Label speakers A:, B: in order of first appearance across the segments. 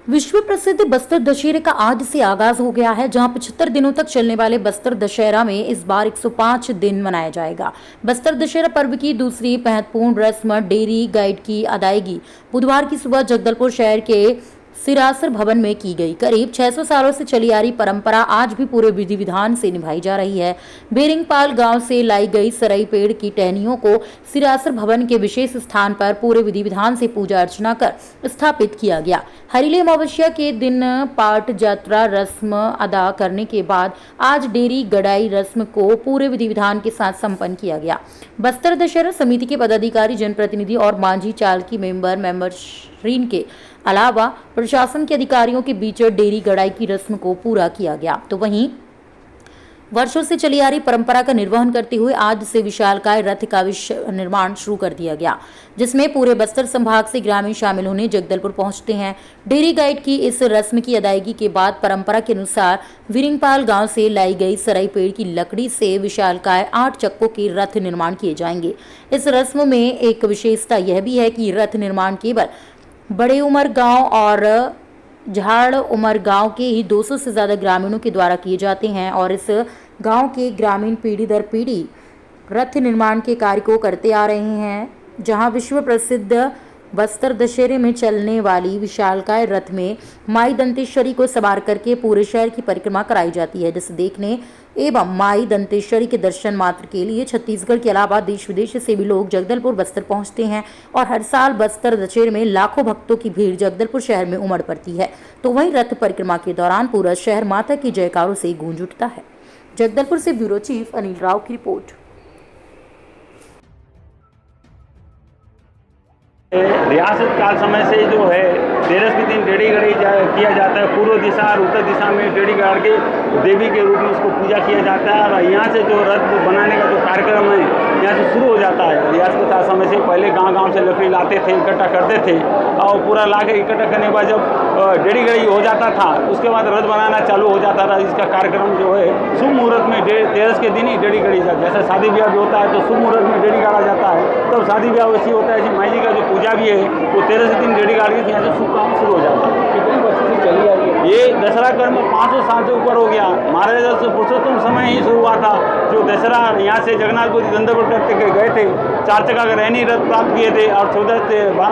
A: विश्व प्रसिद्ध बस्तर दशहरे का आज से आगाज हो गया है, जहां 75 दिनों तक चलने वाले बस्तर दशहरा में इस बार 105 दिन मनाया जाएगा। बस्तर दशहरा पर्व की दूसरी महत्वपूर्ण रस्म डेयरी गाइड की अदायगी बुधवार की सुबह जगदलपुर शहर के सिरासर भवन में की गई। करीब 600 सालों से चली आ रही परंपरा आज भी पूरे विधि विधान से निभाई जा रही है। बेरिंगपाल गांव से लाई गई सरई पेड़ की टहनियों को सिरासर भवन के विशेष स्थान पर पूरे विधि विधान से पूजा अर्चना कर स्थापित किया गया। हरीले अमावस्या के दिन पाट यात्रा रस्म अदा करने के बाद आज डेयरी गड़ाई रस्म को पूरे विधि विधान के साथ संपन्न किया गया। बस्तर दशहरा समिति के पदाधिकारी, जनप्रतिनिधि और मांझी चाल की मेंबर श्रीन के अलावा प्रशासन के अधिकारियों के बीच डेयरी गड़ाई की रस्म को पूरा किया गया। तो वहीं वर्षों से चली आ रही परंपरा का निर्वहन करते हुए आज से विशालकाय रथ का निर्माण शुरू कर दिया गया, जिसमें पूरे बस्तर संभाग से ग्रामीण शामिल होने जगदलपुर पहुंचते हैं। डेयरी गाइड की इस रस्म की अदायगी के बाद परंपरा के अनुसार विरिंगपाल गांव से लाई गई सरई पेड़ की लकड़ी से विशालकाय 8 चक्कों के रथ निर्माण किए जाएंगे। इस रस्म में एक विशेषता यह भी है कि रथ निर्माण केवल बड़े उमर गांव और झाड़ उमर गांव के ही 200 से ज़्यादा ग्रामीणों के द्वारा किए जाते हैं और इस गांव के ग्रामीण पीढ़ी दर पीढ़ी रथ निर्माण के कार्य को करते आ रहे हैं। जहां विश्व प्रसिद्ध बस्तर दशहरे में चलने वाली विशालकाय रथ में माई दंतेश्वरी को सवार करके पूरे शहर की परिक्रमा कराई जाती है, जिसे देखने एवं माई दंतेश्वरी के दर्शन मात्र के लिए छत्तीसगढ़ के अलावा देश विदेश से भी लोग जगदलपुर बस्तर पहुंचते हैं और हर साल बस्तर दशहरे में लाखों भक्तों की भीड़ जगदलपुर शहर में उमड़ पड़ती है। तो वहीं रथ परिक्रमा के दौरान पूरा शहर माता की जयकारों से गूंज उठता है। जगदलपुर से ब्यूरो चीफ अनिल राव की रिपोर्ट।
B: रियासत काल समय से जो है तेरस के दिन डेढ़ी गड़ी किया जाता है। पूर्व दिशा और उत्तर दिशा में डेढ़ी गाड़ के देवी के रूप में उसको पूजा किया जाता है और यहाँ से जो रथ बनाने का जो कार्यक्रम है यहाँ से शुरू हो जाता है। रियासत काल समय से पहले गांव-गांव से लकड़ी लाते थे, इकट्ठा करते थे और पूरा ला के इकट्ठा करने के बाद जब डेढ़ी गड़ी हो जाता था उसके बाद रथ बनाना चालू हो जाता था। इसका कार्यक्रम जो है शुभ मुहूर्त में तेरस के दिन ही डेढ़ी गड़ी जाती है। जैसे शादी ब्याह भी होता है तो शुभ मुहूर्त में डेढ़ी गाड़ा जाता है, तब शादी ब्याह वैसी होता है। माई जी का जो पूजा भी है वो 13 से दिन डेढ़ी गाड़ के यहाँ से शुभ काम शुरू हो जाता है। कितनी वर्षों से चली आ रही है ये दशहरा कर्म? 500 साल से ऊपर हो गया। महाराजा से पुरुषोत्तम समय ही शुरू हुआ था। जो दशहरा यहाँ से जगन्नाथपुरी दंडोर करते गए थे, 4 चक्का का रहनी रथ प्राप्त किए थे और 12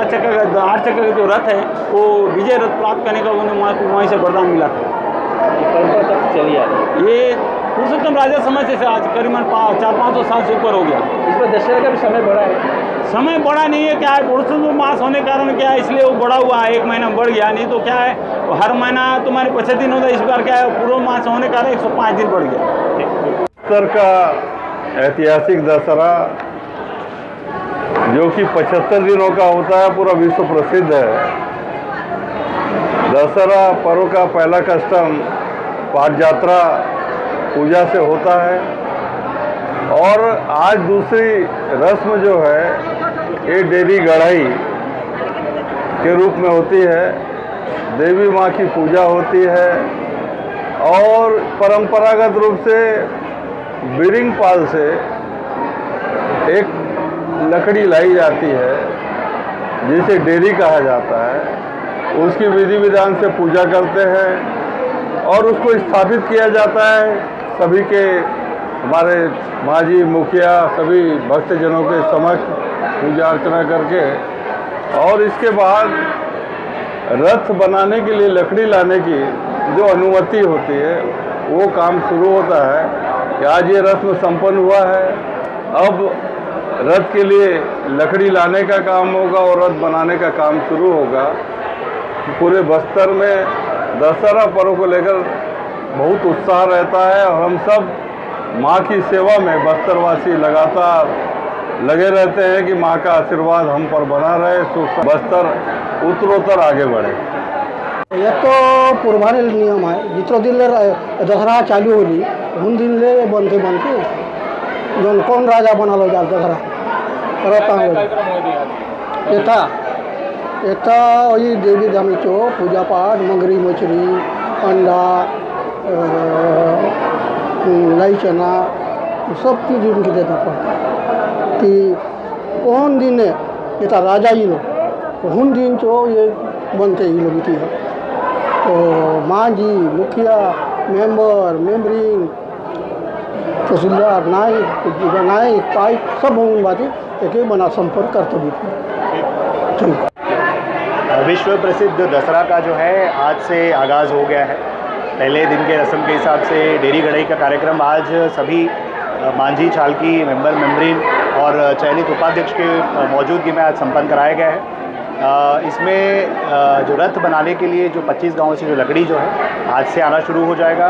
B: चक्का का 8 चक्का का जो रथ है वो विजय रथ प्राप्त करने का उन्हें वहीं से वरदान मिला था। परंपरा तक चली आ रही है ये पुरुषोत्तम राजा समय से आज करीबन 400-500 साल से ऊपर हो गया। इसमें दशहरा का भी समय बढ़ा है? समय बढ़ा नहीं है, क्या है पुरुषोत्तम मास होने के कारण क्या है इसलिए वो बढ़ा हुआ है, 1 महीना बढ़ गया। नहीं तो क्या है हर महीना तुम्हारे 25 दिन होता है, इस बार क्या है पूर्व मास होने के कारण 105 दिन बढ़ गया।
C: बस्तर का ऐतिहासिक दशहरा जो कि 75 दिनों का होता है पूरा विश्व प्रसिद्ध है। दशहरा पर्व का पहला कस्टम पाट यात्रा पूजा से होता है और आज दूसरी रस्म जो है ये डेयरी गढ़ाई के रूप में होती है। देवी माँ की पूजा होती है और परंपरागत रूप से बिरिंगपाल से एक लकड़ी लाई जाती है जिसे डेयरी कहा जाता है। उसकी विधि विधान से पूजा करते हैं और उसको स्थापित किया जाता है। सभी के हमारे मांझी मुखिया सभी भक्तजनों के समक्ष पूजा अर्चना करके और इसके बाद रथ बनाने के लिए लकड़ी लाने की जो अनुमति होती है वो काम शुरू होता है कि आज ये रस्म संपन्न हुआ है। अब रथ के लिए लकड़ी लाने का काम होगा और रथ बनाने का काम शुरू होगा। पूरे बस्तर में दशहरा पर्व को लेकर बहुत उत्साह रहता है और हम सब माँ की सेवा में बस्तरवासी लगातार लगे रहते हैं कि माँ का आशीर्वाद हम पर बना रहे, तो बस्तर उत्तरोत्तर आगे बढ़े।
D: ये तो पुरबानी नियम है, जितने दिन दशहरा चालू होली उन दिन ले बनते जो कौन राजा बना लो जाल दशहरा एता वही देवी दामी चो पूजा पाठ मंगरी मछली अंडा लाई चना सब चीज़ उनके देना पड़ता कि कौन दिन इतना राजा ही लो उन दिन चो ये बनते ही लोग है। तो मांझी मुखिया मेंबर मेम्बरीन तहसीलदार नायक पाइप सब होऊन बाती एक बना संपर्क कर्तव्य ठीक।
E: विश्व प्रसिद्ध दसरा का जो है आज से आगाज़ हो गया है। पहले दिन के रस्म के हिसाब से डेरी गढ़ई का कार्यक्रम आज सभी मांझी चालकी मेंबर मेम्बरीन और चयनित उपाध्यक्ष के मौजूदगी में आज संपन्न कराया गया है। इसमें जो रथ बनाने के लिए जो 25 गांवों से जो लकड़ी जो है आज से आना शुरू हो जाएगा।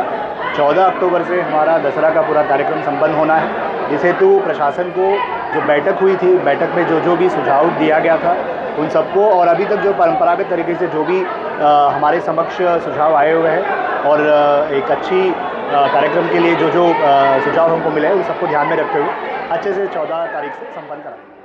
E: 14 अक्टूबर से हमारा दसरा का पूरा कार्यक्रम संपन्न होना है। इस हेतु प्रशासन को जो बैठक हुई थी, बैठक में जो भी सुझाव दिया गया था उन सबको, और अभी तक जो परंपरागत तरीके से जो भी हमारे समक्ष सुझाव आए हुए हैं और एक अच्छी कार्यक्रम के लिए जो सुझाव हमको मिले हैं उन सबको ध्यान में रखते हुए अच्छे से 14 तारीख से संपन्न कराएंगे।